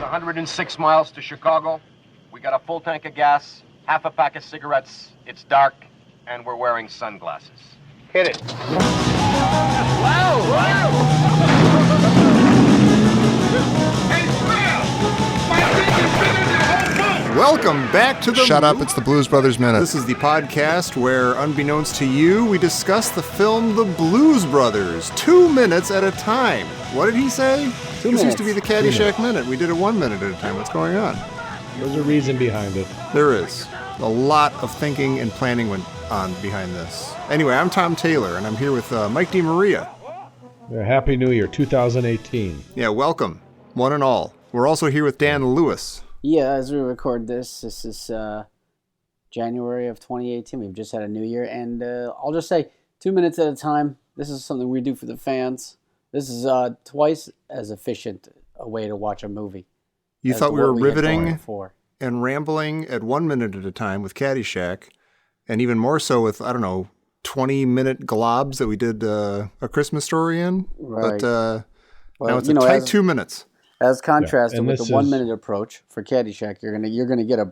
106 miles to Chicago. We got a full tank of gas, half a pack of cigarettes. It's dark, and we're wearing sunglasses. Hit it. Wow! Welcome back to the... Shut up, it's the Blues Brothers Minute. This is the podcast where, unbeknownst to you, we discuss the film The Blues Brothers, 2 minutes at a time. What did he say? This used to be the Caddyshack Minute. We did it 1 minute at a time. What's going on? There's a reason behind it. There is. A lot of thinking and planning went on behind this. Anyway, I'm Tom Taylor, and I'm here with Mike DeMaria. Yeah, Happy New Year, 2018. Yeah, welcome, one and all. We're also here with Dan Lewis. Yeah, as we record this is January of 2018. We've just had a new year, and I'll just say 2 minutes at a time. This is something we do for the fans. This is twice as efficient a way to watch a movie. You thought we were riveting and rambling at 1 minute at a time with Caddyshack, and even more so with, 20-minute globs that we did a Christmas Story in. Right. But now it's a tight 2 minutes. As contrasted with the 1 minute approach for Caddyshack, you're gonna get a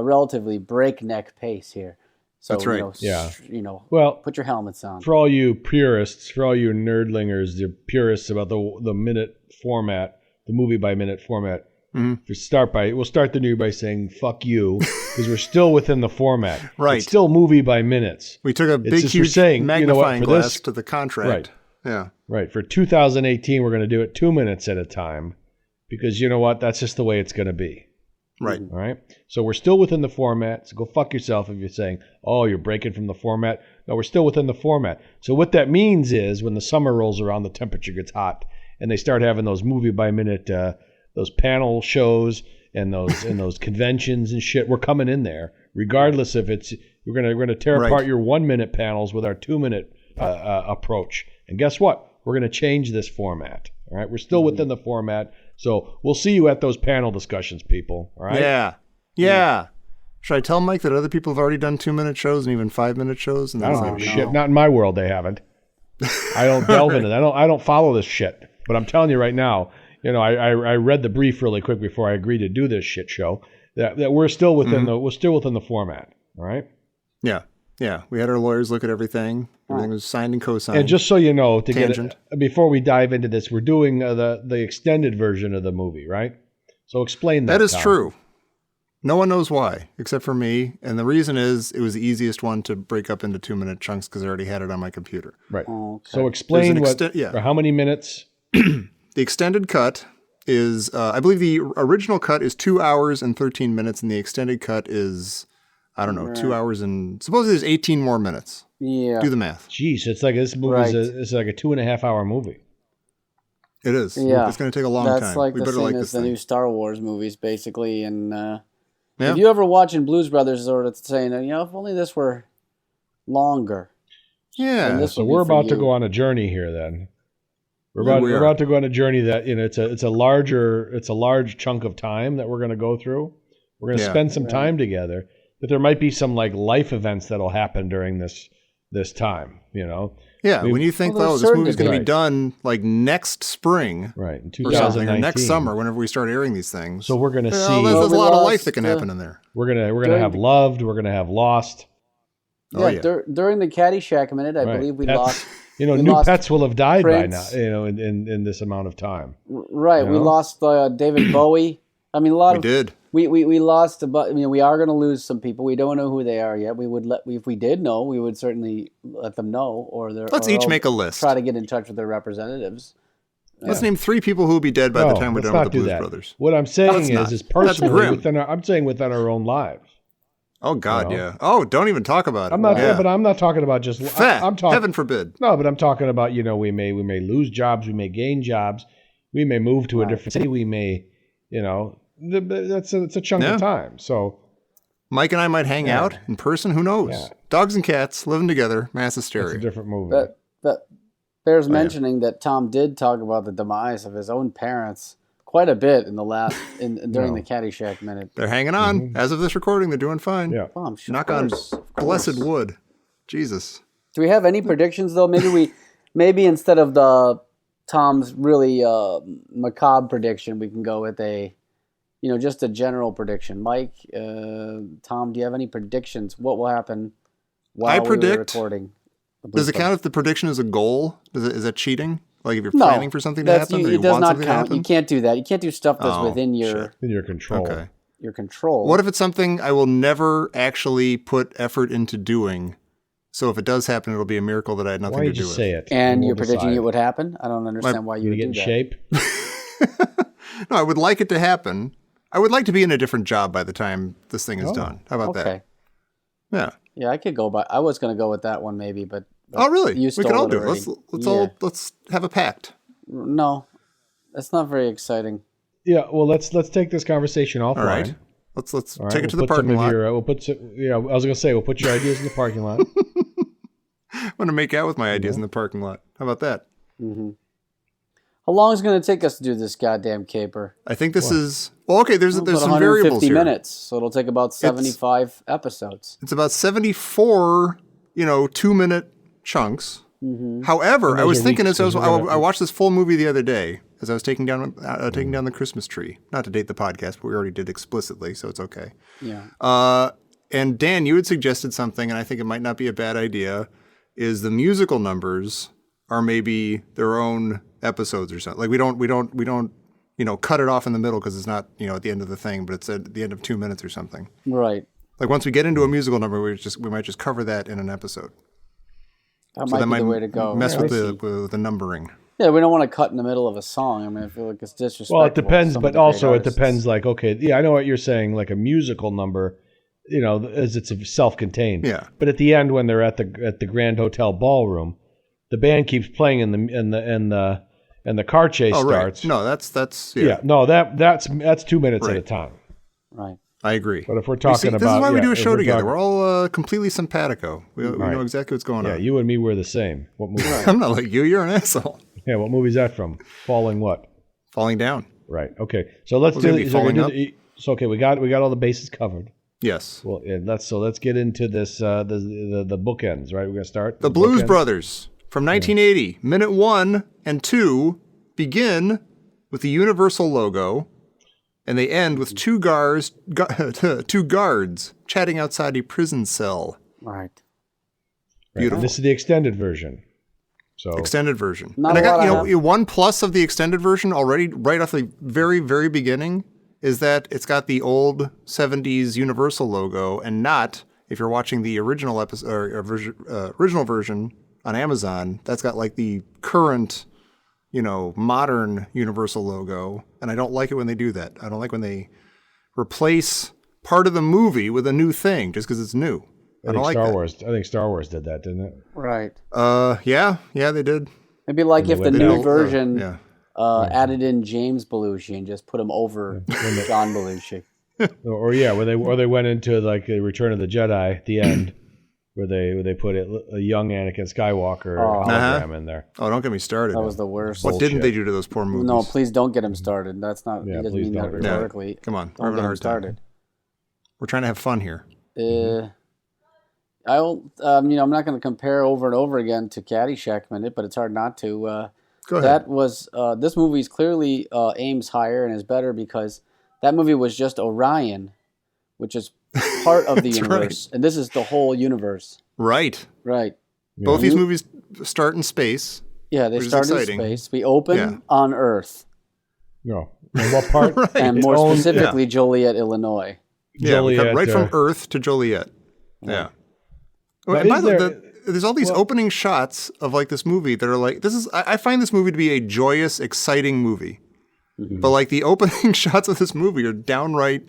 relatively breakneck pace here. So, that's right. Well, put your helmets on. For all you purists, for all you nerdlingers, the purists about the minute format, the movie by minute format. Mm-hmm. We'll start the new year by saying "fuck you" because we're still within the format. Right. It's still movie by minutes. We took a big, huge magnifying glass to the contract. Right. Yeah. Right. For 2018, we're going to do it 2 minutes at a time because you know what? That's just the way it's going to be. Right. All right. So we're still within the format. So go fuck yourself if you're saying, oh, you're breaking from the format. No, we're still within the format. So what that means is when the summer rolls around, the temperature gets hot and they start having those movie by minute, those panel shows and those conventions and shit. We're coming in there regardless if it's, we're going to tear apart your 1 minute panels with our 2 minute approach. And guess what? We're going to change this format. All right. We're still within the format. So we'll see you at those panel discussions, people. All right. Yeah. Should I tell Mike that other people have already done 2 minute shows and even 5 minute shows? And I don't give a shit. Not in my world, they haven't. I don't delve into that. I don't follow this shit. But I'm telling you right now, I read the brief really quick before I agreed to do this shit show. That we're still within the format. All right. Yeah. We had our lawyers look at everything. Everything was signed and co-signed. And just so you know, before we dive into this, we're doing the extended version of the movie, right? So explain that. That is Tom. true. No one knows why, except for me. And the reason is it was the easiest one to break up into 2 minute chunks because I already had it on my computer. Right. Oh, okay. So explain for how many minutes? The extended cut is, I believe the original cut is 2 hours and 13 minutes, and the extended cut is, 2 hours and, supposedly there's 18 more minutes. Yeah. Do the math. Jeez, it's like this movie is like a 2.5 hour movie. It is. Yeah. It's going to take a long time. That's like we the better same like as this the thing. new Star Wars movies, basically. And if you ever watching Blues Brothers, sort of saying, if only this were longer. Yeah. So we're about to go on a journey here then. We're about to go on a journey that it's a large chunk of time that we're going to go through. We're going to spend some time together, but there might be some like life events that'll happen during this time. Yeah, when you think, this movie's going to be done like next spring, right, in or 2019, or next summer, whenever we start airing these things. So we're going to see. There's a lot of life that can happen in there. We're gonna have Loved. We're gonna have Lost. During the Caddyshack minute, I believe we lost. New pets will have died Prince. by now. In this amount of time. Right, we lost David Bowie. I mean, we did. We lost, but we are going to lose some people. We don't know who they are yet. If we did know, we would certainly let them know. Let's each make a list. Try to get in touch with their representatives. Let's name 3 people who will be dead by the time we're done with the Blues Brothers. What I'm saying is personally within our own lives. Oh God, yeah. Oh, don't even talk about it. But I'm not talking about just. I'm talking. Heaven forbid. No, but I'm talking about we may lose jobs, we may gain jobs, we may move to a different city, we may, it's a chunk of time. So Mike and I might hang out in person. Who knows? Yeah. Dogs and cats living together, mass hysteria. It's a different movie. But bears mentioning that Tom did talk about the demise of his own parents quite a bit in the last during the Caddyshack minute. They're hanging on. As of this recording, they're doing fine. Yeah. Well, I'm sure. Knock on blessed wood. Jesus. Do we have any predictions though? Maybe instead of the Tom's really macabre prediction, we can go with just a general prediction. Mike, Tom, do you have any predictions? What will happen while we were recording? Does it count if the prediction is a goal? Is that cheating? Like if you're planning for something to happen, or you does want not something count. to happen? You can't do that. You can't do stuff that's within your control. Okay. Your control. What if it's something I will never actually put effort into doing? So if it does happen, it'll be a miracle that I had nothing to do with. Say it? And you're predicting it would happen? I don't understand why you would get do in that. shape? No, I would like it to happen. I would like to be in a different job by the time this thing is done. How about that? Yeah. Yeah, I could go by. I was going to go with that one maybe, but really? You We could all do it. already. Let's have a pact. No, that's not very exciting. Yeah, well, let's take this conversation offline. All right. Let's All right, take it to the parking lot. I was going to say, we'll put your ideas in the parking lot. I'm going to make out with my ideas in the parking lot. How about that? Mm-hmm. How long is it going to take us to do this goddamn caper? I think this is... Well, okay, there's some variables 150 here. minutes, so it'll take about 75 episodes. It's about 74, 2-minute chunks. Mm-hmm. However, I was thinking I watched this full movie the other day as I was taking down the Christmas tree. Not to date the podcast, but we already did explicitly, so it's okay. Yeah. And Dan, you had suggested something, and I think it might not be a bad idea, is the musical numbers are maybe their own episodes or something. Like we don't cut it off in the middle because it's not at the end of the thing, but it's at the end of 2 minutes or something. Right. Like once we get into a musical number, we might just cover that in an episode. That might be the way to go. Mess with the numbering. Yeah, we don't want to cut in the middle of a song. I mean, I feel like it's disrespectful. Well, it depends, but also it depends. Like, okay, yeah, I know what you're saying. Like a musical number, as it's self-contained. Yeah. But at the end, when they're at the Grand Hotel Ballroom, the band keeps playing, and the car chase starts. Right. No, that's No, that's 2 minutes at a time. Right. I agree. But if we're talking about... This is why we do a show together. We're all completely simpatico. We know exactly what's going on. Yeah, you and me, we're the same. What movie? I'm not like you. You're an asshole. Yeah, what movie is that from? Falling what? Falling Down. Right. Okay. So let's do it. So okay, we got all the bases covered. Yes. Well, let's get into this the bookends, right? We're gonna start the Blues Brothers from 1980. Minute 1 and 2 begin with the Universal logo. And they end with two guards chatting outside a prison cell. Right. Beautiful. And this is the extended version. So extended version. Not and I got one plus of the extended version already right off the very, very beginning is that it's got the old 70s Universal logo and not, if you're watching the original episode or original version on Amazon, that's got like the current modern Universal logo, and I don't like it when they do that. I don't like when they replace part of the movie with a new thing just because it's new. I don't like that. I think Star Wars did that, didn't it? Right. Yeah, they did. Maybe like if the new version added in James Belushi and just put him over John Belushi. Or they went into like the Return of the Jedi at the end. Where they put a young Anakin Skywalker hologram in there. Oh, don't get me started. That was the worst. What didn't they do to those poor movies? No, please don't get him started. That's not. Yeah, he doesn't mean that rhetorically. Yeah. Come on, don't we're having a hard started. time. We're trying to have fun here. I'm not going to compare over and over again to Caddyshack Minute, but it's hard not to. Go ahead. That was this movie's clearly aims higher and is better because that movie was just Orion, which is part of the universe, and this is the whole universe. Right. Yeah. Both these movies start in space. Yeah, they start in space. We open on Earth. No. And what part? Right. And more specifically, Joliet, Illinois. Joliet, we come right from Earth to Joliet. Yeah. And by the way, there's all these opening shots of like this movie that are like, I find this movie to be a joyous, exciting movie. Mm-hmm. But like the opening shots of this movie are downright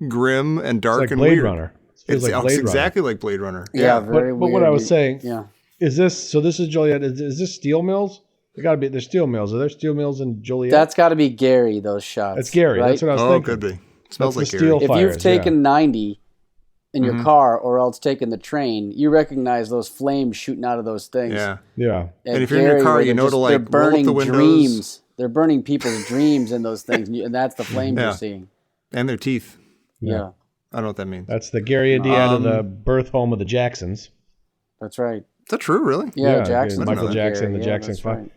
grim and dark and Blade weird. Runner. It's exactly like Blade Runner. Yeah, very weird. But what I was saying, yeah, is this Joliet? Is this steel mills? There's steel mills. Are there steel mills in Joliet? That's got to be Gary. Those shots. It's Gary. Right? That's what I was thinking. Could be. Smells like steel Gary. fires, if you've taken 90 in your car or else taken the train, you recognize those flames shooting out of those things. Yeah. And if you're in your car, you know to like roll up the windows. Dreams. They're burning people's dreams in those things, and that's the flames you're seeing. And their teeth. Yeah. I don't know what that means. That's the Gary, Indiana, the birth home of the Jacksons. That's right. Is that true, really? Yeah, Jackson. Michael Jackson, the Gary. Jackson That's 5. right.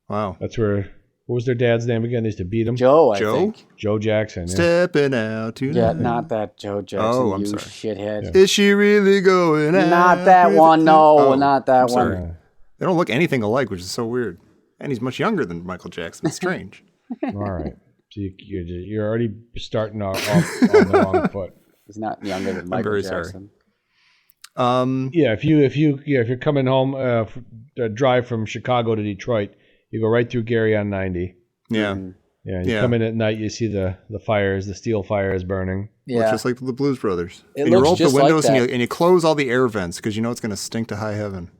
Wow. That's where What was their dad's name again? They used to beat him. Joe, I think. Joe Jackson. Yeah. Stepping out tonight. Yeah, not that Joe Jackson. Oh, I'm you sorry. shithead. Is she really going out? Not that one. No, not that one. Sorry. They don't look anything alike, which is so weird. And he's much younger than Michael Jackson. It's strange. All right. So you're already starting off on the wrong foot. He's not younger than Michael Jackson. Yeah, if you're coming home, drive from Chicago to Detroit, you go right through Gary on 90. Yeah. Yeah, you come in at night, you see the fires, the steel fires burning. Yeah. Looks just like the Blues Brothers. It and you roll up the windows like and you close all the air vents because you know it's going to stink to high heaven.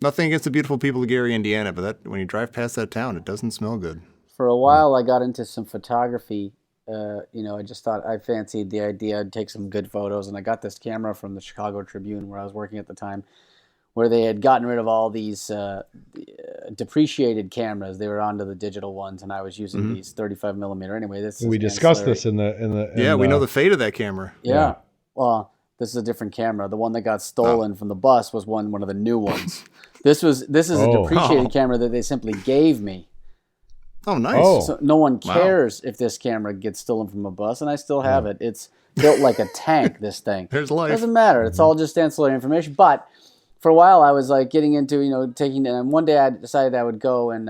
Nothing against the beautiful people of Gary, Indiana, but when you drive past that town, it doesn't smell good. For a while, I got into some photography. I just thought I fancied the idea. I'd take some good photos, and I got this camera from the Chicago Tribune where I was working at the time, where they had gotten rid of all these depreciated cameras. They were onto the digital ones, and I was using these 35 millimeter. Anyway, we discussed this in the. Yeah, we know the fate of that camera. Yeah. Well, this is a different camera. The one that got stolen from the bus was one of the new ones. This is a depreciated camera that they simply gave me. Oh, nice. So no one cares if this camera gets stolen from a bus, and I still have it. It's built like a tank, this thing. There's life. It doesn't matter. It's all just ancillary information. But for a while, I was like getting into, taking, and one day I decided I would go and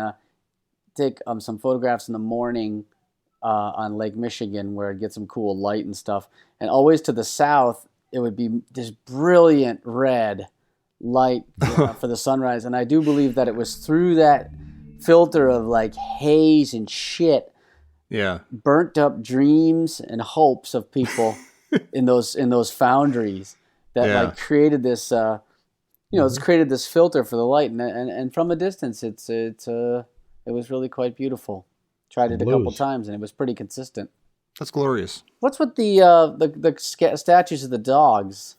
take some photographs in the morning on Lake Michigan where I'd get some cool light and stuff. And always to the south, it would be this brilliant red light for the sunrise. And I do believe that it was through that filter of like haze and shit, burnt up dreams and hopes of people in those foundries that like created this it's created this filter for the light, and from a distance it was really quite beautiful. Tried it a couple times and it was pretty consistent. That's glorious. What's with the statues of the dogs?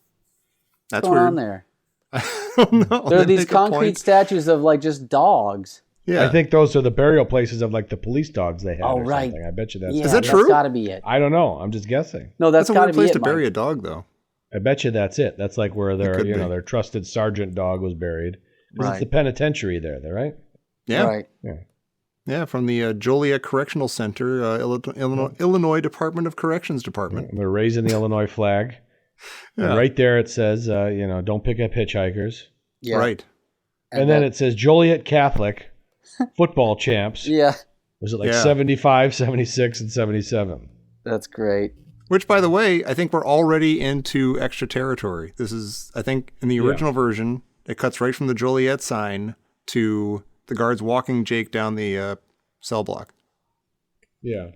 That's what's going weird. on there? I don't know. There are these concrete statues of like just dogs. Yeah. I think those are the burial places of like the police dogs they had. Oh, or right. Something. I bet you that's. Is that true? That's got to be it. I don't know. I'm just guessing. No, that's a got weird to be place it. to bury a dog, though. I bet you that's it. That's like where their trusted sergeant dog was buried. Because it's the penitentiary there, right? Yeah. Right. Yeah, from the Joliet Correctional Center, Illinois Department of Corrections Department. They're raising the Illinois flag. And right there it says, don't pick up hitchhikers. Yeah. Right. And then it says Joliet Catholic football champs. Yeah. Was it like 75, 76, and 77? That's great. Which, by the way, I think we're already into extra territory. This is, I think, in the original version, it cuts right from the Joliet sign to the guards walking Jake down the cell block. Yeah.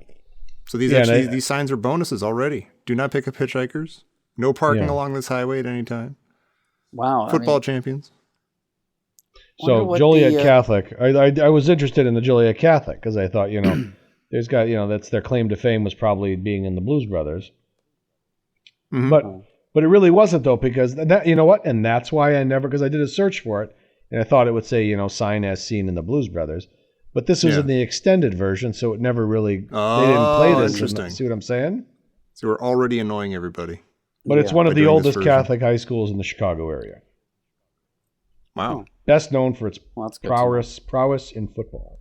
So these signs are bonuses already. Do not pick up hitchhikers. No parking along this highway at any time. Wow. Football champions. So Joliet Catholic, I was interested in the Joliet Catholic because I thought, there's got, that's their claim to fame was probably being in the Blues Brothers. Mm-hmm. But it really wasn't though, because that, you know what? And that's why because I did a search for it and I thought it would say, sign as seen in the Blues Brothers. But this was in the extended version, so it never really, they didn't play this. Interesting. See what I'm saying? So we're already annoying everybody. But it's one of the oldest Catholic high schools in the Chicago area. Wow. Best known for its prowess in football.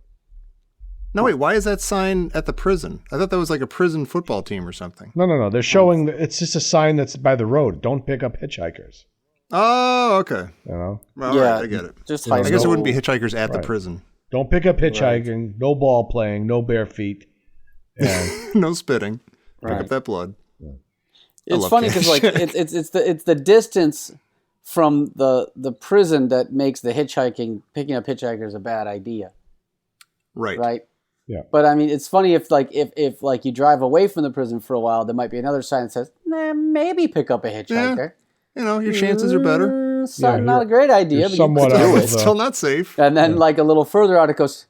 No, wait, why is that sign at the prison? I thought that was like a prison football team or something. No. They're showing, it's just a sign that's by the road. Don't pick up hitchhikers. Oh, okay. Well, right, I get it. Just I guess it wouldn't be hitchhikers at the prison. Don't pick up hitchhiking, no ball playing, no bare feet. And no spitting. Pick up that blood. Yeah. It's funny because like it's the distance from the prison that makes the picking up hitchhikers a bad idea. Right. Yeah. But I mean, it's funny if you drive away from the prison for a while, there might be another sign that says, maybe pick up a hitchhiker. Yeah. Your chances are better. Not a great idea, but somewhat it's still not safe. And then like a little further out, it goes,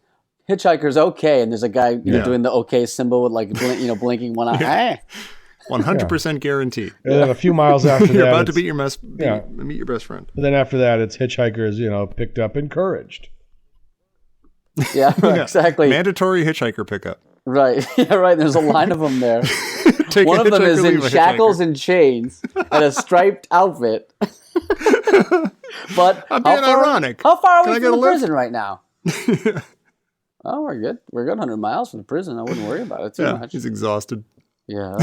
hitchhiker's okay, and there's a guy doing the okay symbol with like blinking one eye. 100% guaranteed. And then a few miles after You're that, about to meet your best friend. And then after that, it's hitchhikers, picked up, encouraged. Yeah, exactly. Mandatory hitchhiker pickup. Right. Yeah, right. There's a line of them there. One of them is in shackles and chains and a striped outfit. But I'm being ironic. How far are we from the prison right now? Oh, we're good. We're good 100 miles from the prison. I wouldn't worry about it too much. He's exhausted. Yeah,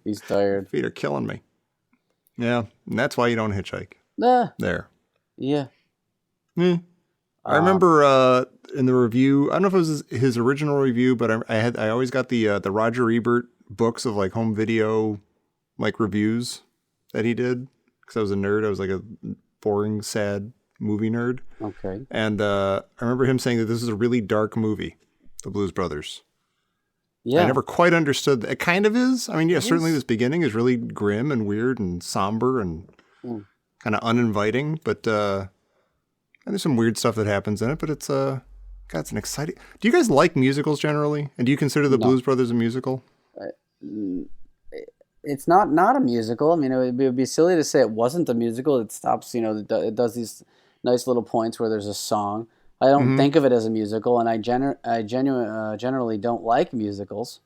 he's tired. Feet are killing me. Yeah, and that's why you don't hitchhike. There. Yeah. I remember in the review, I don't know if it was his original review, but I always got the Roger Ebert books of like home video like reviews that he did because I was a nerd. I was like a boring, sad movie nerd. Okay. And I remember him saying that this is a really dark movie, The Blues Brothers. Yeah. I never quite understood that. It kind of is. I mean, yeah, certainly this beginning is really grim and weird and somber and kind of uninviting, but and there's some weird stuff that happens in it, but it's God, it's an exciting. Do you guys like musicals generally? And do you consider The Blues Brothers a musical? It's not a musical. I mean, it would be silly to say it wasn't a musical. It stops, it does these nice little points where there's a song. I don't think of it as a musical, and I generally don't like musicals.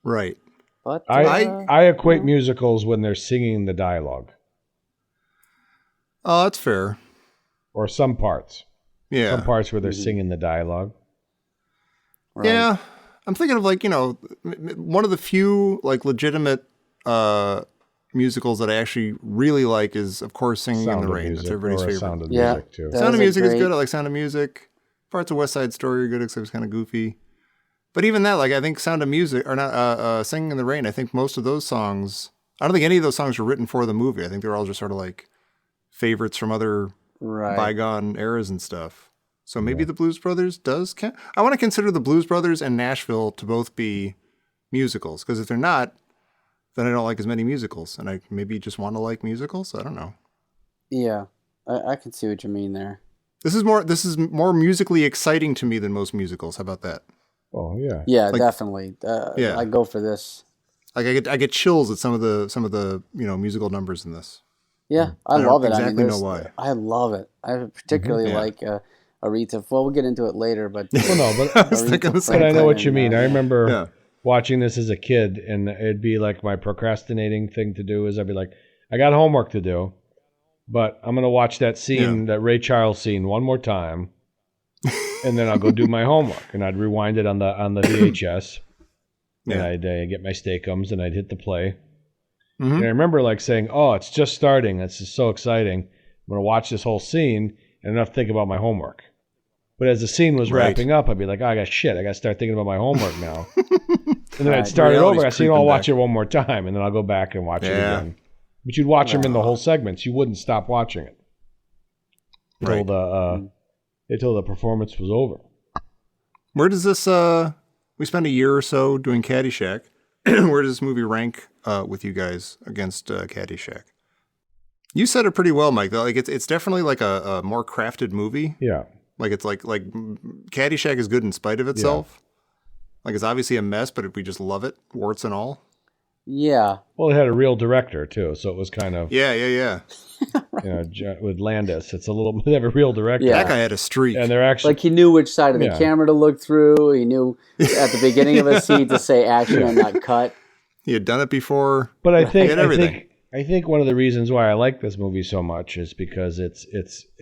Right. But I equate musicals when they're singing the dialogue. Oh, that's fair. Or some parts. Yeah. Some parts where they're singing the dialogue. Right. Yeah. I'm thinking of like, one of the few like legitimate musicals that I actually really like is, of course, Singing in the Rain. That's everybody's favorite. Sound of Yeah. Music, too. Sound of Music is good. I like Sound of Music. Parts of West Side Story are good, except it's kind of goofy. But even that, like, I think Sound of Music, or not, Singing in the Rain, I think most of those songs, I don't think any of those songs were written for the movie. I think they're all just sort of like favorites from other bygone eras and stuff. So maybe the Blues Brothers does count. I want to consider the Blues Brothers and Nashville to both be musicals, because if they're not, then I don't like as many musicals, and I maybe just want to like musicals. I don't know. Yeah, I can see what you mean there. This is more musically exciting to me than most musicals. How about that? Oh yeah. Yeah, Like, definitely. I go for this. Like I get chills at some of the musical numbers in this. Yeah, I don't love it. exactly I mean, know why. I love it. I particularly like Aretha. Well, we'll get into it later, but Well, no, but was thinking the same but I know what Franklin you mean. and, I remember Yeah. watching this as a kid, and it'd be like my procrastinating thing to do is I'd be like, I got homework to do, but I'm gonna watch that scene, that Ray Charles scene, one more time, and then I'll go do my homework, and I'd rewind it on the VHS, and I'd get my Steakums, and I'd hit the play. And I remember like saying, "Oh, it's just starting. This is so exciting. I'm gonna watch this whole scene and not think about my homework." But as the scene was wrapping up, I'd be like, oh, I got to start thinking about my homework now. And then I'd start it over. I say, I'll watch it one more time, and then I'll go back and watch it again. But you'd watch them in the whole segments. You wouldn't stop watching it until the performance was over. Where does this? We spent a year or so doing Caddyshack. Where does this movie rank with you guys against Caddyshack? You said it pretty well, Mike. Though, like it's definitely like a more crafted movie. Yeah. Like it's like Caddyshack is good in spite of itself. Like it's obviously a mess, but we just love it, warts and all. Yeah. Well, it had a real director too, so it was kind of Yeah. With Landis, it's a little. They have a real director. Yeah. That guy had a streak. And they're actually Like he knew which side of the camera to look through. He knew at the beginning of a scene to say action and not cut. He had done it before. But I think one of the reasons why I like this movie so much is because it's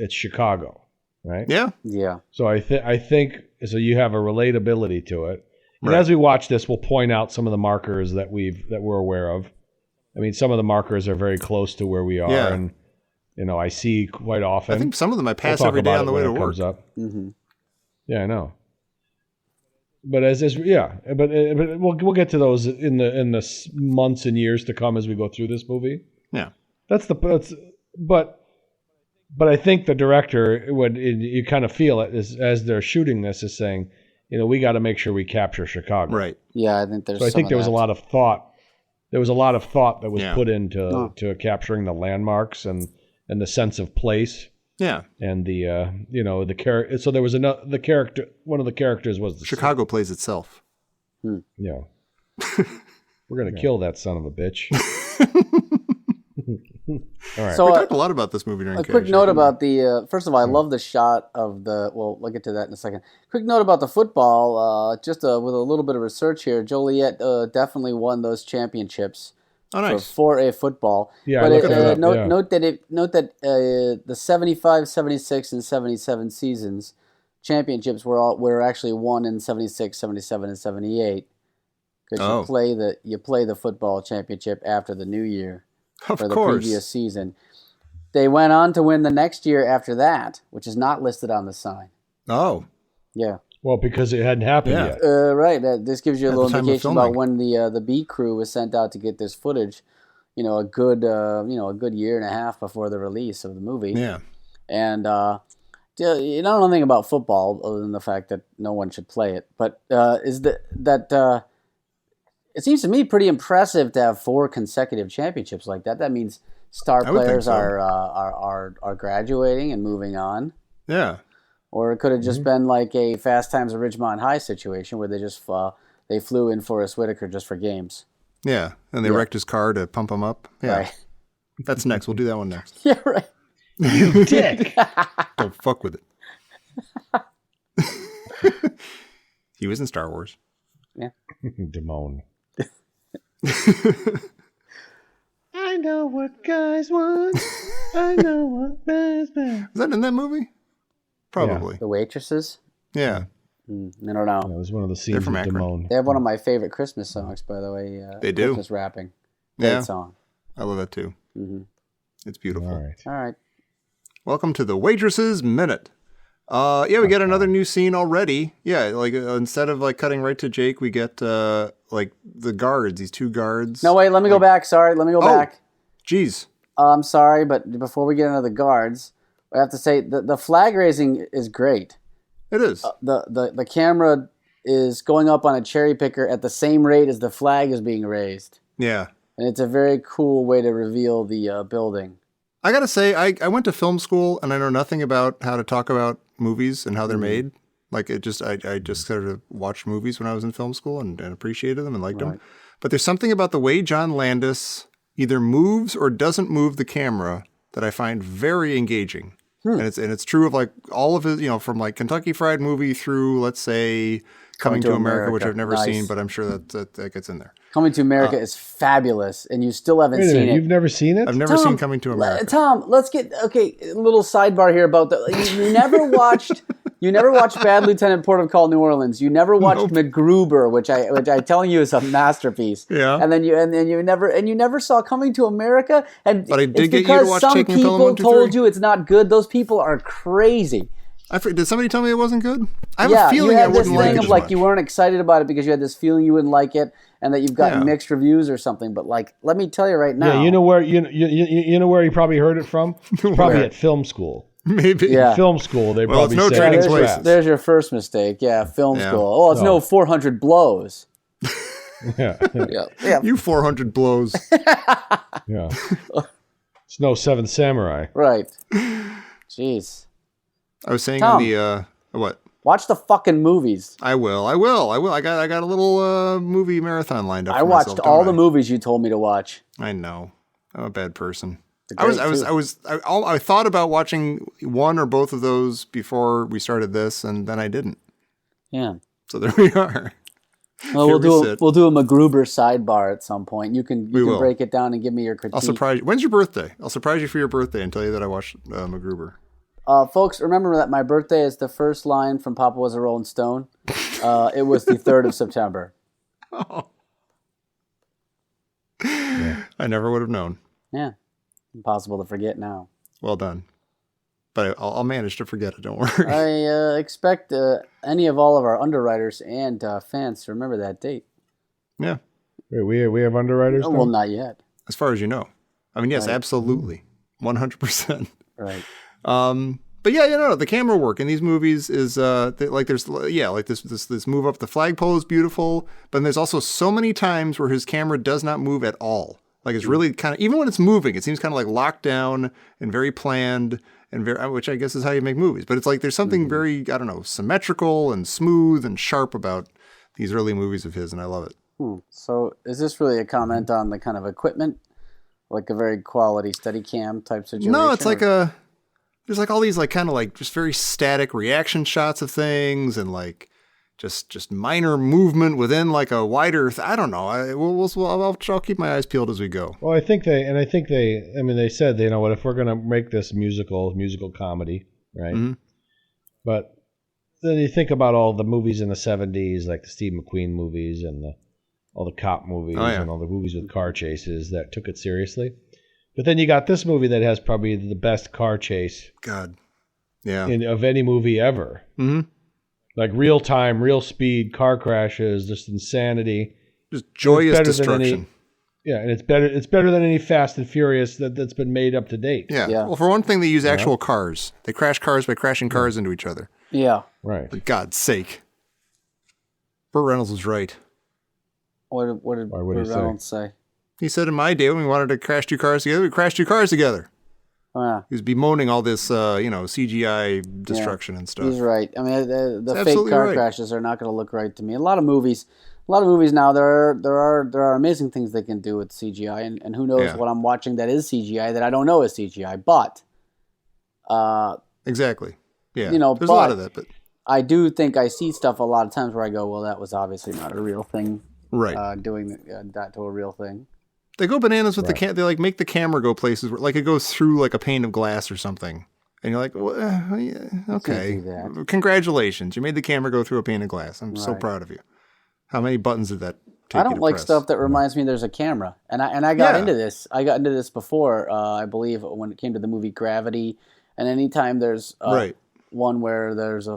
Chicago, right? Yeah. Yeah. So I think so. You have a relatability to it, and as we watch this, we'll point out some of the markers that we're aware of. I mean, some of the markers are very close to where we are, and I see quite often. I think some of them I pass every day on the way to work. Comes up. Mm-hmm. Yeah, I know. But but we'll get to those in the months and years to come as we go through this movie. Yeah, but I think the director you kind of feel it as they're shooting this is saying, we got to make sure we capture Chicago. Right. Yeah, I think there's. So I think there was a lot of thought. There was a lot of thought that was put into to capturing the landmarks and the sense of place. Yeah, and the character. So there was the character. One of the characters was the Chicago plays itself. Yeah, we're gonna kill that son of a bitch. All right. So we talked a lot about this movie during. A quick note about the. First of all, I love the shot of the. Well, we'll get to that in a second. Quick note about the football. Just with a little bit of research here, Joliet definitely won those championships. Oh, nice. For a football. Yeah, but note that the 75, 76, and 77 seasons, championships were actually won in 76, 77, and 78. Because you play the football championship after the new year for the previous season. They went on to win the next year after that, which is not listed on the sign. Oh. Yeah. Well, because it hadn't happened yet. Right. This gives you a little indication about when the B crew was sent out to get this footage. A good year and a half before the release of the movie. Yeah. And I don't know anything about football other than the fact that no one should play it. But it seems to me pretty impressive to have 4 consecutive championships like that. That means star players are graduating and moving on. Yeah. Or it could have just been like a Fast Times at Ridgemont High situation where they just they flew in Forrest Whitaker just for games. Yeah, and they wrecked his car to pump him up. Yeah. Right. That's next. We'll do that one next. Yeah, right. You dick. Don't fuck with it. He was in Star Wars. Yeah. Damone. I know what guys want. I know what guys want. Was that in that movie? Probably. Yeah. The Waitresses? Yeah. I don't know. It was one of the scenes from Damone. They have one of my favorite Christmas songs, by the way. They do? Christmas rapping. Great song. I love that too. Mm-hmm. It's beautiful. All right. Welcome to the Waitresses Minute. We get another new scene already. Yeah, like instead of like cutting right to Jake, we get like the guards, these 2 guards. No, wait, let me go back. Sorry, let me go back. Jeez. I'm sorry, but before we get into the guards, I have to say the flag raising is great. It is. The camera is going up on a cherry picker at the same rate as the flag is being raised. Yeah. And it's a very cool way to reveal the building. I gotta say, I went to film school and I know nothing about how to talk about movies and how they're made. Like I just sort of watched movies when I was in film school and appreciated them and liked them. But there's something about the way John Landis either moves or doesn't move the camera that I find very engaging. And it's true of like all of his, from like Kentucky Fried Movie through, let's say, Coming to America, which I've never seen, but I'm sure that gets in there. Coming to America is fabulous, and you still haven't seen it. You've never seen it? I've never seen Coming to America. Tom, let's get a little sidebar here about you never watched. You never watched Bad Lieutenant Port of Call New Orleans. You never watched MacGruber, which I telling you is a masterpiece. Yeah. And then you never saw Coming to America. But I did it's get you to watch some Taking Pelham people 1, 2, 3. told you it's not good. Those people are crazy. Did somebody tell me it wasn't good? I have a feeling I wouldn't like it. You had this thing of like you weren't excited about it because you had this feeling you wouldn't like it, and that you've gotten mixed reviews or something. But like, let me tell you right now. Yeah, you know where you probably heard it from? Probably at film school. Maybe. Yeah. In film school, they probably it's no said trading places. There's your first mistake. Yeah, film school. Oh, it's no 400 blows. Yeah. Yeah. You 400 blows. Yeah. It's no 7 Samurai. Right. Jeez. I was saying Tom, in the what? Watch the fucking movies. I will. I got a little movie marathon lined up. I watched all the movies you told me to watch. I know. I'm a bad person. I thought about watching one or both of those before we started this, and then I didn't. Yeah. So there we are. Well, we'll do a MacGruber sidebar at some point. You can break it down and give me your critique. I'll surprise you. When's your birthday? I'll surprise you for your birthday and tell you that I watched MacGruber. Folks, remember that my birthday is the first line from Papa Was a Rolling Stone. It was the 3rd of September. Oh. Yeah. I never would have known. Yeah. Impossible to forget now. Well done. But I'll manage to forget it, don't worry. I expect any of all of our underwriters and fans to remember that date. Yeah. Wait, we have underwriters? Well, not yet. As far as you know. I mean, yes, absolutely. 100%. Right. But yeah, the camera work in these movies is like this move up the flagpole is beautiful, but there's also so many times where his camera does not move at all. Like it's really kind of, even when it's moving, it seems kind of like locked down and very planned and which I guess is how you make movies. But it's like there's something very, I don't know, symmetrical and smooth and sharp about these early movies of his, and I love it. So is this really a comment on the kind of equipment, like a very quality Steadicam type situation? No, it's like there's like all these like kind of like just very static reaction shots of things and like just minor movement within like a wider. I don't know. I'll keep my eyes peeled as we go. Well, I think they said, you know what, if we're gonna make this musical comedy, right? Mm-hmm. But then you think about all the movies in the 70s, like the Steve McQueen movies and all the cop movies and all the movies with car chases that took it seriously. But then you got this movie that has probably the best car chase of any movie ever. Mm-hmm. Like real time, real speed, car crashes, just insanity. Just joyous destruction. And it's better than any Fast and Furious that's been made up to date. Yeah. Well, for one thing, they use actual cars. They crash cars by crashing cars into each other. Yeah. Right. For God's sake. Burt Reynolds was right. What did Burt Reynolds say? He said in my day when we wanted to crash two cars together, we crashed two cars together. Oh, yeah. He was bemoaning all this, CGI destruction and stuff. He's right. I mean, the fake car crashes are not going to look right to me. A lot of movies now, there are amazing things they can do with CGI, and who knows what I'm watching that is CGI that I don't know is CGI. But exactly, yeah. There's a lot of that, but I do think I see stuff a lot of times where I go, well, that was obviously not a real thing. Right. Doing that to a real thing. They go bananas with the they make the camera go places where it goes through like a pane of glass or something. And you're like, well, okay, congratulations. You made the camera go through a pane of glass. I'm so proud of you. How many buttons did that take? I don't like stuff that reminds me there's a camera. And I got into this. I got into this before, I believe, when it came to the movie Gravity. And anytime there's one where there's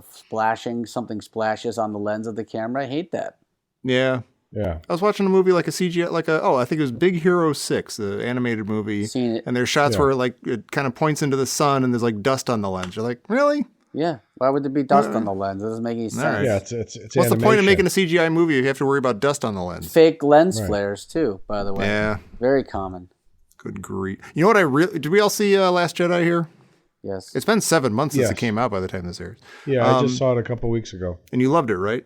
something splashes on the lens of the camera, I hate that. Yeah. Yeah, I was watching a movie like a CGI, I think it was Big Hero 6, the animated movie. Seen it. And there's shots where it kind of points into the sun and there's dust on the lens. You're like, really? Yeah. Why would there be dust on the lens? It doesn't make any sense. Right. Yeah, it's What's animation. the point of making a CGI movie if you have to worry about dust on the lens? Fake lens flares too, by the way. Yeah. Very common. Good grief. You know what did we all see Last Jedi here? Yes. It's been 7 months since it came out by the time this airs. Yeah, I just saw it a couple weeks ago. And you loved it, right?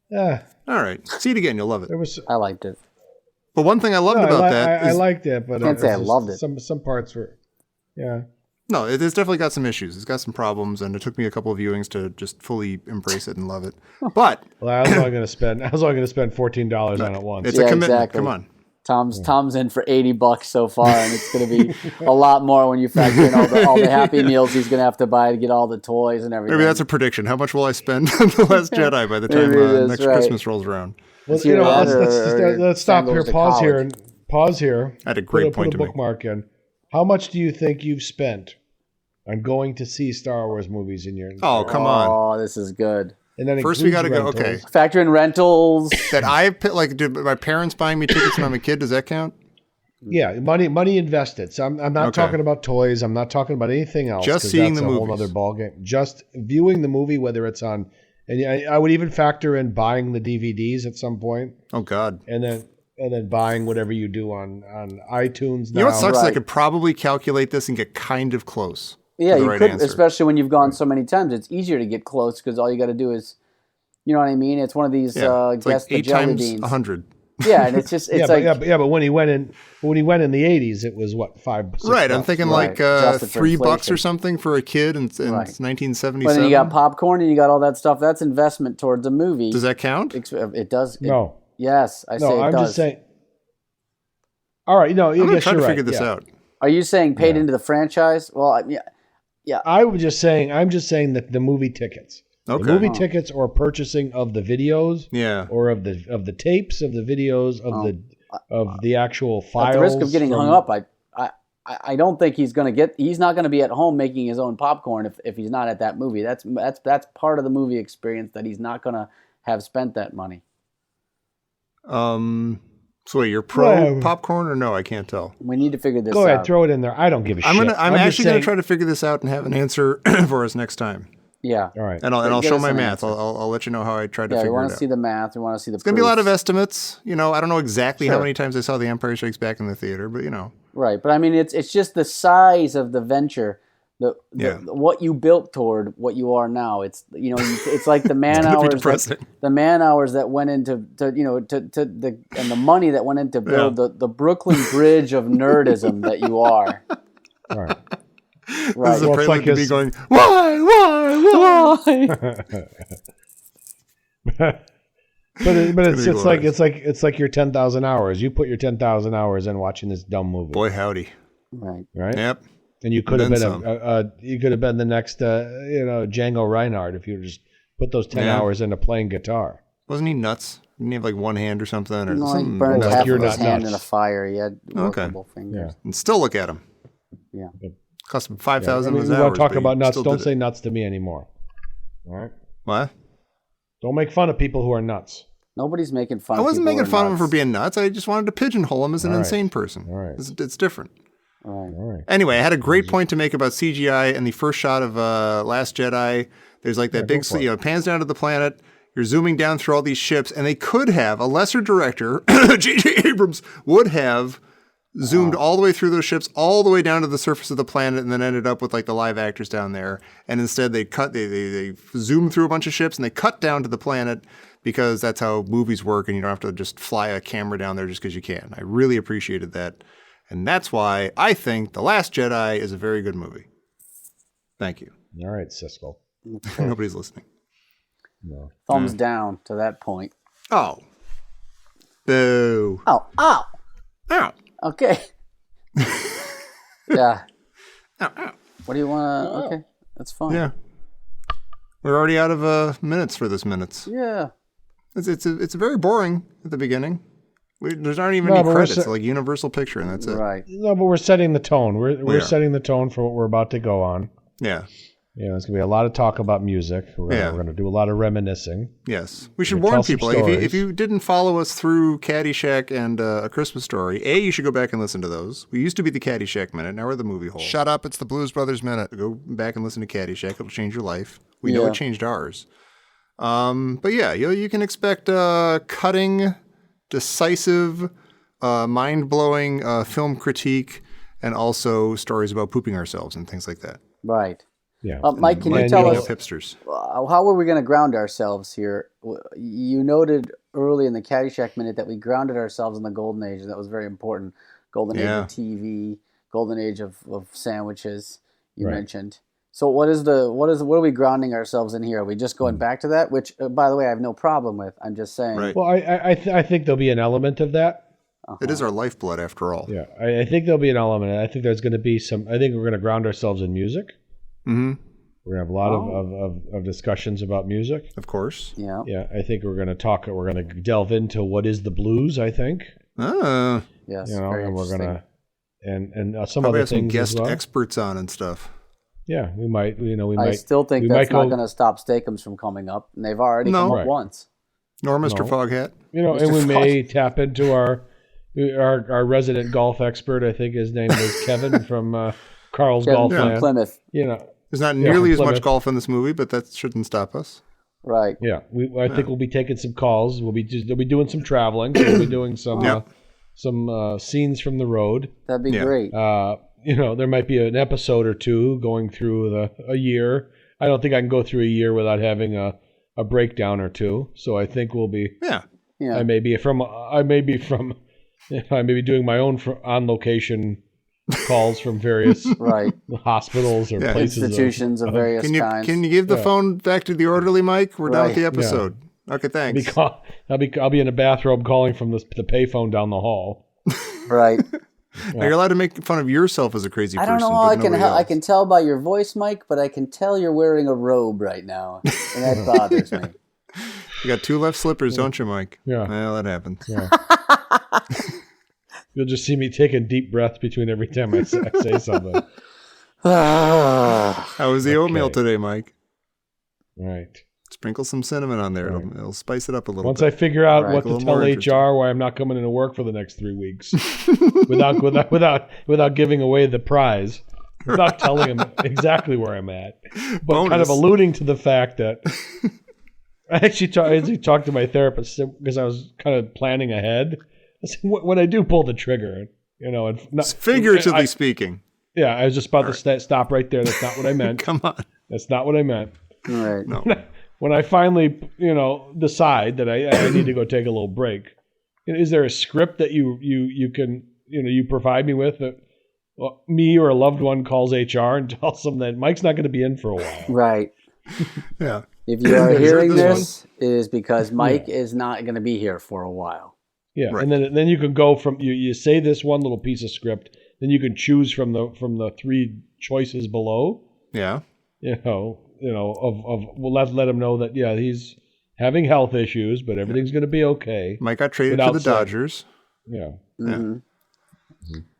Yeah. All right. See it again. You'll love it. I liked it. But one thing I loved about that I liked it, but I can't say I loved it. Some parts were, No, it's definitely got some issues. It's got some problems, and it took me a couple of viewings to just fully embrace it and love it. But I was only going to spend $14 on it once. It's a commitment. Exactly. Come on. Tom's in for $80 so far, and it's going to be a lot more when you factor in all the Happy Meals he's going to have to buy to get all the toys and everything. Maybe that's a prediction. How much will I spend on The Last Jedi by the time next Christmas rolls around? Well, let's stop here. Pause here. I had a great point to make. Put a bookmark in. How much do you think you've spent on going to see Star Wars movies in your? Oh, come on! Oh, this is good. And then first we got to go. Okay, factor in rentals. That did my parents buying me tickets when I'm a kid? Does that count? Yeah, money invested. So I'm not talking about toys. I'm not talking about anything else. Just seeing the movie. Whole other ballgame. Just viewing the movie, whether it's on, and I would even factor in buying the DVDs at some point. Oh God! And then buying whatever you do on iTunes. You know what sucks? I could probably calculate this and get kind of close. Yeah, you could, especially when you've gone so many times. It's easier to get close because all you got to do is, you know what I mean? It's one of these guess like the 8 jelly times beans. 100. Yeah, and it's just but when he went in the 80s, it was what, $5? Right, I'm thinking $3 or something for a kid in 1977. But then you got popcorn and you got all that stuff. That's investment towards a movie. Does that count? It does. No. Yes, I say it does. I'm just saying. All right, I'm going to try to figure this out. Are you saying paid into the franchise? Well, yeah. I'm just saying that the movie tickets. Okay. The movie tickets or purchasing of the videos, or of the tapes of the videos of the actual files. At the risk of getting hung up, I don't think he's not going to be at home making his own popcorn if he's not at that movie. That's part of the movie experience that he's not going to have spent that money. So wait, you're pro popcorn or no? I can't tell. We need to figure this out. Go ahead, throw it in there. I don't give a shit. I'm actually going to try to figure this out and have an answer for us next time. Yeah. All right. And I'll show my math. I'll let you know how I tried to figure it out. Yeah, we want to see the math. We want to see the. It's going to be a lot of estimates. I don't know exactly how many times I saw The Empire Strikes Back in the theater, but Right, but I mean, it's just the size of the venture. What you built toward what you are now. It's it's like the man hours. The man hours that went into and the money that went into build the Brooklyn Bridge of nerdism that you are. All right. Right. This is a prelude to me going, why? But it's like your 10,000 hours. You put your 10,000 hours in watching this dumb movie. Boy, howdy. Right. Yep. And you could have been you could have been the next Django Reinhardt if you were just put those 10 hours into playing guitar. Wasn't he nuts? Didn't he have like one hand or something? Or No, he something burned like half you're of his not hand nuts. in a fire. He had workable fingers. Yeah. And still look at him. Yeah. Cost him 5,000 we hours. want to talk but he about nuts. still Don't did say it. nuts to me anymore. All right? What? Don't make fun of people who are nuts. Nobody's making fun I of wasn't people making who are fun of him nuts. for being nuts. I just wanted to pigeonhole him as an All right. insane person. All right. It's different. Right. All right. Anyway, I had a great point to make about CGI in the first shot of Last Jedi. There's like that big, it pans down to the planet. You're zooming down through all these ships, and they could have, a lesser director, J.J. Abrams, would have zoomed all the way through those ships, all the way down to the surface of the planet, and then ended up with like the live actors down there. And instead, they zoom through a bunch of ships, and they cut down to the planet because that's how movies work, and you don't have to just fly a camera down there just because you can. I really appreciated that. And that's why I think The Last Jedi is a very good movie. Thank you. All right, Siskel. Nobody's listening. No. Thumbs down to that point. Oh. Boo. Oh, ow. Ow. Okay. Yeah. Ow, ow. What do you want to... Okay, that's fine. Yeah. We're already out of minutes for this minutes. Yeah. It's very boring at the beginning. There's aren't even No, any but credits. It's like Universal Picture, and that's it. Right. No, but we're setting the tone. We're are. setting the tone for what we're about to go on. Yeah. You know, there's going to be a lot of talk about music. We're going to do a lot of reminiscing. Yes. We should We're gonna warn tell some people, stories. if you didn't follow us through Caddyshack and A Christmas Story, you should go back and listen to those. We used to be the Caddyshack Minute. Now we're the Movie Hole. Shut up. It's the Blues Brothers Minute. Go back and listen to Caddyshack. It'll change your life. We know Yeah. it changed ours. But yeah, you can expect cutting, decisive, mind-blowing film critique, and also stories about pooping ourselves and things like that. Right. Yeah. Mike, can you And tell you'll- us... Hipsters. How are we going to ground ourselves here? You noted early in the Caddyshack Minute that we grounded ourselves in the golden age, and that was very important. Golden age of TV, golden age of sandwiches. You Right. mentioned. So what are we grounding ourselves in here? Are we just going back to that? Which, by the way, I have no problem with. I'm just saying. Right. Well, I think there'll be an element of that. It is our lifeblood, after all. Yeah, I think there'll be an element. I think there's going to be some. I think we're going to ground ourselves in music. Mm-hmm. We're going to have a lot of discussions about music. Of course. Yeah. Yeah, I think we're going to talk. We're going to delve into what is the blues. I think. Ah. Yes. You know, very and we're interesting. going to and some Probably other have some things guest as well. experts on and stuff. Yeah, we might. You know, we I might. still think we that's might not go- going to stop Steakums from coming up, and they've already No. come up Right. once. Nor Mr. No. Foghat. You know, Mr. and we Fogg. may tap into our resident golf expert. I think his name is Kevin from Carl's Kevin Golf from Land. Plymouth. You know, There's not Yeah, nearly as Plymouth. much golf in this movie, but that shouldn't stop us. Right. yeah. I think we'll be taking some calls. They'll be doing some traveling. So we'll be doing some Yep. scenes from the road. That'd be Yeah. great. You know, there might be an episode or two going through a year. I don't think I can go through a year without having a breakdown or two. So I think we'll be. Yeah. Yeah. I may be doing my own on location calls from various Right. hospitals or Yeah. places. Institutions of various kinds. Can you give the phone back to the orderly, Mike? We're done with Right. the episode. Okay, thanks. I'll be in a bathrobe calling from the payphone down the hall. Right. Now, you're allowed to make fun of yourself as a crazy I person. don't know how but I can nobody I else. can tell by your voice, Mike, but I can tell you're wearing a robe right now, and that bothers me. You got two left slippers, don't you, Mike? Yeah. Well, that happens. Yeah. You'll just see me taking deep breaths between every time I say something. How was the oatmeal today, Mike? Right. Sprinkle some cinnamon on there. It'll spice it up a little Once bit. I figure out Right. what A to little tell more interesting. HR why I'm not coming into work for the next 3 weeks, without giving away the prize, without telling them exactly where I'm at, but kind Bonus. of alluding to the fact that I actually talked to my therapist because I was kind of planning ahead. I said, when I do pull the trigger, you know, and not, Figuratively speaking. yeah, I was just about to stop right there. That's not what I meant. Come on. That's not what I meant. Right. No. When I finally, decide that I need to go take a little break, is there a script that you can, you provide me with that me or a loved one calls HR and tells them that Mike's not going to be in for a while? Right. Yeah. If you are hearing this this, it is because Mike is not going to be here for a while. Yeah, Right. and then you can go from you say this one little piece of script, then you can choose from the 3 choices below. Yeah. we'll let him know that he's having health issues, but everything's going to be okay. Mike got traded to the Dodgers. Yeah. Mm-hmm.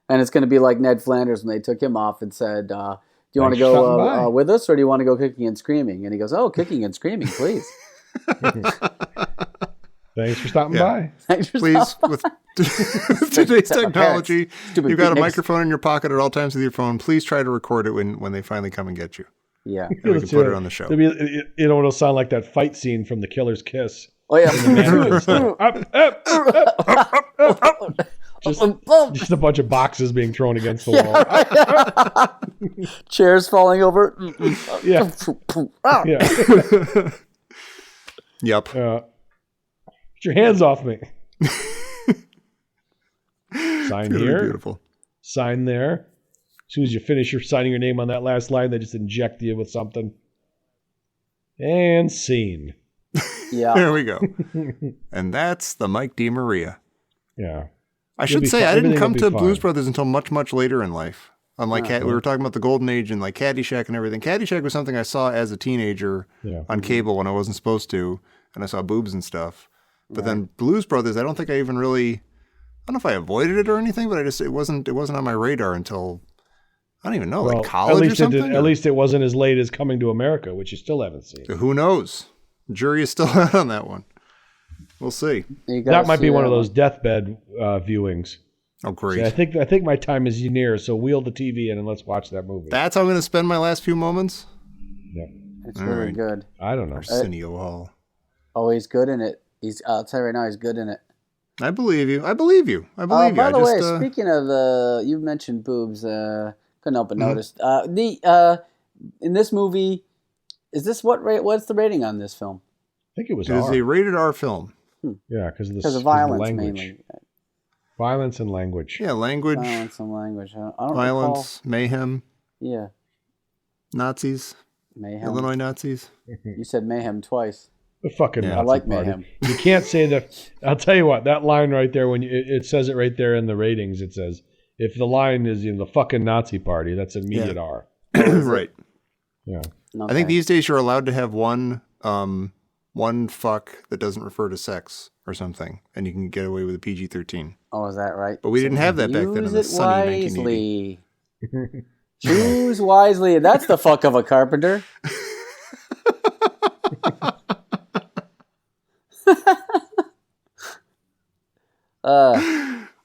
And it's going to be like Ned Flanders when they took him off and said, do you want to go with us, or do you want to go kicking and screaming? And he goes, oh, kicking and screaming, please. Thanks for stopping by. Please, with today's technology, you've got a microphone in your pocket at all times with your phone. Please try to record it when they finally come and get you. Yeah. And we can put it on the show. It'll sound like that fight scene from The Killer's Kiss. Oh, yeah. Just a bunch of boxes being thrown against the wall. Chairs falling over. Yeah. Yep. Get your hands off me. Sign here. Beautiful. Sign there. As soon as you finish signing your name on that last line, they just inject you with something. And scene. Yeah. There we go. And that's the Mike DiMaria. Yeah. I should say, I didn't come to Blues Brothers until much, much later in life. Unlike we were talking about the golden age and like Caddyshack and everything. Caddyshack was something I saw as a teenager on cable when I wasn't supposed to, and I saw boobs and stuff. But then Blues Brothers, I don't think I even really, I don't know if I avoided it or anything, but it wasn't on my radar until, I don't even know, like college or something? At least it wasn't as late as Coming to America, which you still haven't seen. Who knows? Jury is still out on that one. We'll see. That might be one of those deathbed viewings. Oh, great. See, I think my time is near, so wheel the TV in and let's watch that movie. That's how I'm going to spend my last few moments? Yep. It's really good. I don't know. Arsenio Hall. Oh, he's good in it. I'll tell you right now, he's good in it. I believe you. By the way, speaking of you mentioned boobs. Couldn't help but notice. In this movie, is this what's the rating on this film? I think it was R. It is a rated R film. Yeah, because of violence language. Mainly. Violence and language. Yeah, language. Violence and language. I don't Violence, recall. mayhem. Yeah. Nazis. Mayhem. Illinois Nazis. You said mayhem twice. The fucking Nazi I like party. mayhem. You can't say that. I'll tell you what, that line right there, when it says it right there in the ratings, it says, if the line is the fucking Nazi party, that's immediate R. Right. Yeah. Okay. I think these days you're allowed to have one fuck that doesn't refer to sex or something, and you can get away with a PG-13. Oh, is that right? But we didn't have that back then in the sunny 1980. Choose wisely. That's the fuck of a carpenter.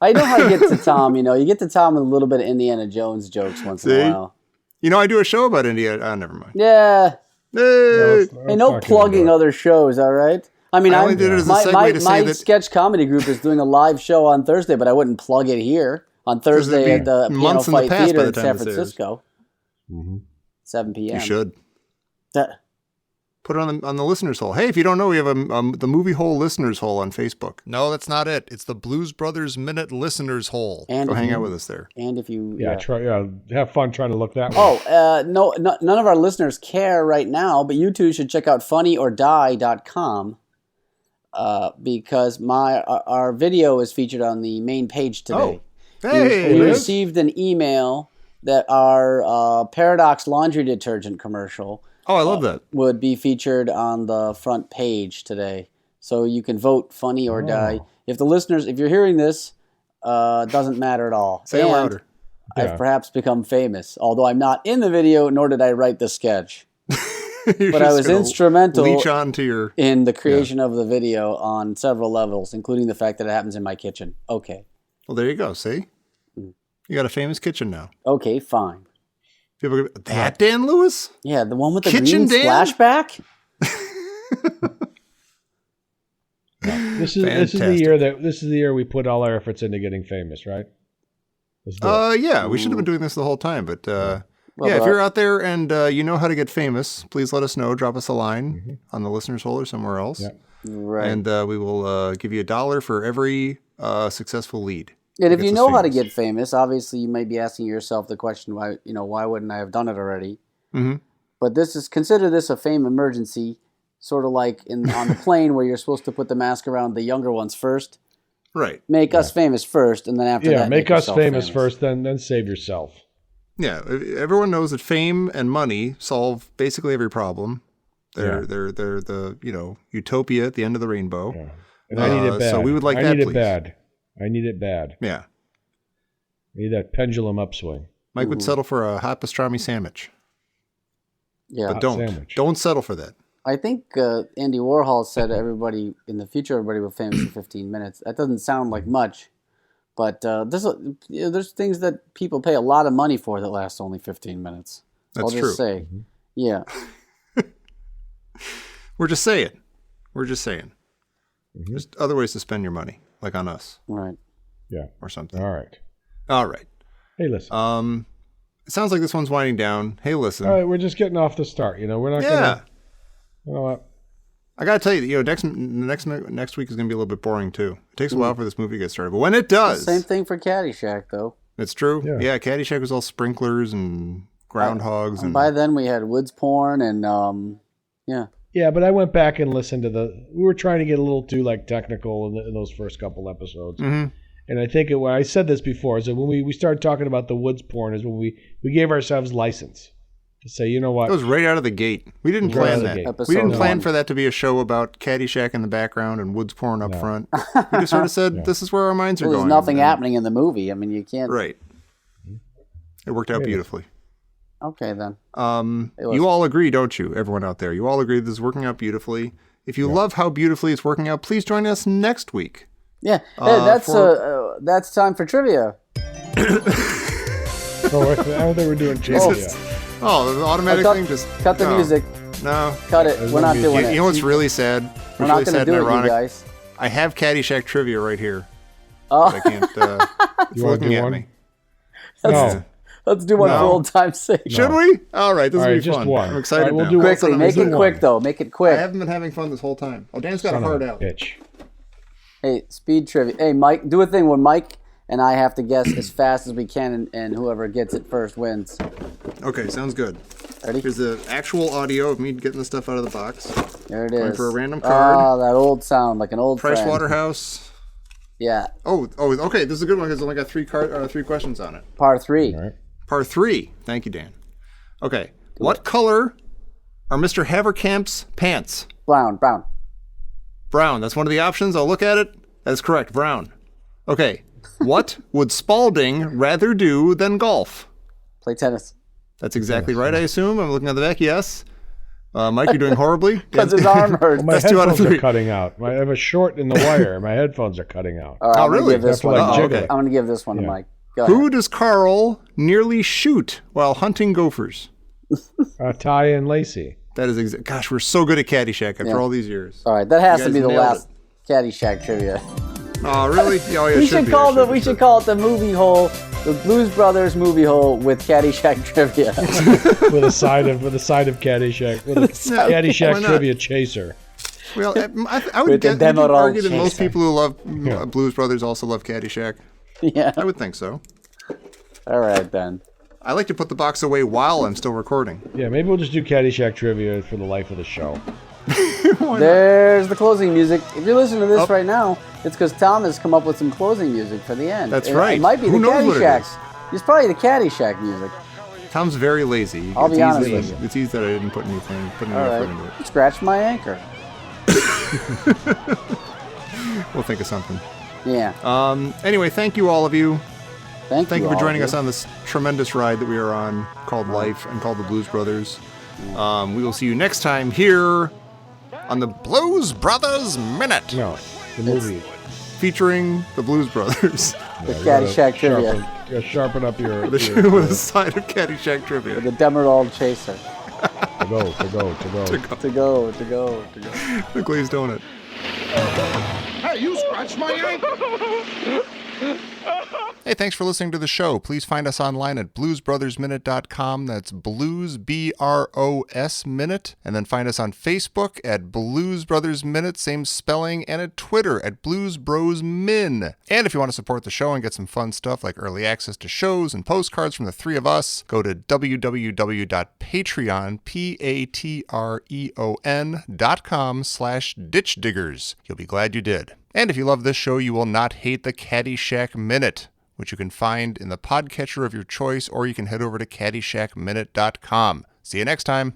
I know how to get to Tom. You get to Tom with a little bit of Indiana Jones jokes once in a while. I do a show about Indiana. Oh, never mind. Yeah. Hey, no plugging other shows, all right? I mean, I only did it as a segue to say my that sketch comedy group is doing a live show on Thursday, but I wouldn't plug it here on Thursday at the Piano Fight Theater in San Francisco. 7 p.m. You should. Put it on the listeners' hole. Hey, if you don't know, we have the Movie Hole listeners' hole on Facebook. No, that's not it. It's the Blues Brothers Minute listeners' hole. And go hang out with us there. And if you have fun trying to look that way. Oh, no, none of our listeners care right now, but you two should check out funnyordie.com because our video is featured on the main page today. Oh, hey, we received an email that our Paradox laundry detergent commercial. Oh, I love that. Would be featured on the front page today. So you can vote funny or die. If you're hearing this, doesn't matter at all. Say it louder. I've perhaps become famous, although I'm not in the video, nor did I write the sketch. But I was instrumental in the creation of the video on several levels, including the fact that it happens in my kitchen. Okay. Well, there you go. See? You got a famous kitchen now. Okay, fine. People go, that Dan Lewis? Yeah, the one with the Kitchen green Dan? splashback? This is the year we put all our efforts into getting famous, right? Yeah, we should have been doing this the whole time, but if you're out there and you know how to get famous, please let us know. Drop us a line on the listeners' hole or somewhere else. Yeah. Right. And we will give you $1 for every successful lead. And if you know how to get famous, obviously you might be asking yourself the question, why wouldn't I have done it already? Mm-hmm. But consider this a fame emergency, sort of like on the plane where you're supposed to put the mask around the younger ones first. Right. Make us famous first, and then after that, make us famous first, then save yourself. Yeah, everyone knows that fame and money solve basically every problem. They're the utopia at the end of the rainbow. Yeah. And I need it bad. So we would like I that, need please. it bad. I need it bad. Yeah. I need that pendulum upswing. Mike would settle for a hot pastrami sandwich. Yeah. But Hot don't. sandwich. Don't settle for that. I think Andy Warhol said everybody in the future, everybody will famous in 15 minutes. That doesn't sound like much, but there's things that people pay a lot of money for that last only 15 minutes. That's I'll true. just say, yeah. We're just saying. There's other ways to spend your money, like on us. Right. Yeah. Or something. All right. Hey, listen. It sounds like this one's winding down. Hey, listen. All right, we're just getting off the start. We're not gonna. You know what? I gotta tell you, next week is gonna be a little bit boring too. It takes a while for this movie to get started, but when it does, Same thing for Caddyshack, though. it's true. Yeah. Yeah, Caddyshack was all sprinklers and groundhogs, and By then we had woods porn and yeah. Yeah, but I went back and listened to we were trying to get a little too technical in those first couple episodes. Mhm. And I think when I said this before, is that when we started talking about the woods porn is when we gave ourselves license to say, you know what? it was right out of the gate. We didn't Right out plan of the that. gate. Episode We didn't plan 1. for that to be a show about Caddyshack in the background and woods porn up No. front. We just sort of said, this is where our minds are Well, going. there's nothing And- happening in the movie. I mean, you can't. Right. It worked out beautifully. Okay, then. You all agree, don't you, everyone out there? You all agree this is working out beautifully. If you love how beautifully it's working out, please join us next week. Yeah. Hey, that's time for trivia. Oh, I don't think we're doing trivia. Oh, the automatic cut, thing just... cut the no. music. No. Cut it. We're not doing it. You know what's really sad? We're What's not really going to sad do and it, you ironic? guys. I have Caddyshack trivia right here. Oh. But I can't... it's You wanna looking do at one? me. No. Let's do one No. for old time's sake. Should we? All right, this All will right, be just fun. one. I'm excited All right, we'll now. do one. Quickly, Let's make do it one. quick, though. Make it I quick. haven't been having fun this whole time. Oh, Dan's got Son a of heart a out. bitch. Hey, speed trivia. Hey, Mike, do a thing where Mike and I have to guess as fast as we can, and whoever gets it first wins. Okay, sounds good. Ready? Here's the actual audio of me getting the stuff out of the box. There it Going is. for a random card. Ah, that old sound, like an old Price friend. Waterhouse. Yeah, Oh, okay. This is a good one because it's only got three questions on it. par 3. All right. Part 3. Thank you, Dan. Okay. What color are Mr. Haverkamp's pants? Brown. Brown. That's one of the options. I'll look at it. That's correct. Brown. Okay. What would Spalding rather do than golf? Play tennis. That's exactly right, I assume. I'm looking at the back. Yes. Mike, you're doing horribly. Because his arm hurts. Well, my That's 2 out of headphones 3. are cutting out. I have a short in the wire. My headphones are cutting out. All right, Oh, I'm gonna really? give this You have one. to, like, Oh, jiggle okay. it. I'm going to give this one to Yeah. Mike. Go ahead. Who does Carl nearly shoot while hunting gophers? Ty and Lacey. That is gosh, we're so good at Caddyshack after Yeah. all these years. All right, that has You to be guys the nailed last Caddyshack trivia. Oh, really? Oh, yeah, We it should be. call It we should call it the movie hole, the Blues Brothers movie hole with Caddyshack trivia. with a side of Caddyshack. With a why Caddyshack not? trivia chaser. Well, I With would the Demerol argue that most chaser. people who love Blues Brothers also love Caddyshack. Yeah. I would think so. All right then. I like to put the box away while I'm still recording. Yeah, maybe we'll just do Caddyshack trivia for the life of the show. There's the closing music. If you're listening to this right now, it's because Tom has come up with some closing music for the end. That's It right. might be Who the knows what it Caddyshack. is? It's probably the Caddyshack music. Tom's very lazy. I'll be honest easy, with you. It's easy that I didn't put any All effort into right. Scratch my anchor. it. We'll think of something. Yeah. Anyway, thank you all of you. Thank Thank you all for joining of us on this tremendous ride that we are on called Life and called the Blues Brothers. We will see you next time here on the Blues Brothers Minute, No, the movie. featuring the Blues Brothers The Caddyshack trivia. You gotta sharpen up your with a side of Caddyshack trivia. The Demerol chaser. to go. To go. The glazed donut. Hey, you scratched my ankle! Hey, thanks for listening to the show. Please find us online at bluesbrothersminute.com. That's blues, B-R-O-S minute. And then find us on Facebook at Blues Brothers Minute, same spelling, and at Twitter at Blues Bros Min. And if you want to support the show and get some fun stuff like early access to shows and postcards from the three of us, go to www.patreon, patreon.com/ditchdiggers. You'll be glad you did. And if you love this show, you will not hate the Caddyshack Minute, which you can find in the podcatcher of your choice, or you can head over to caddyshackminute.com. See you next time.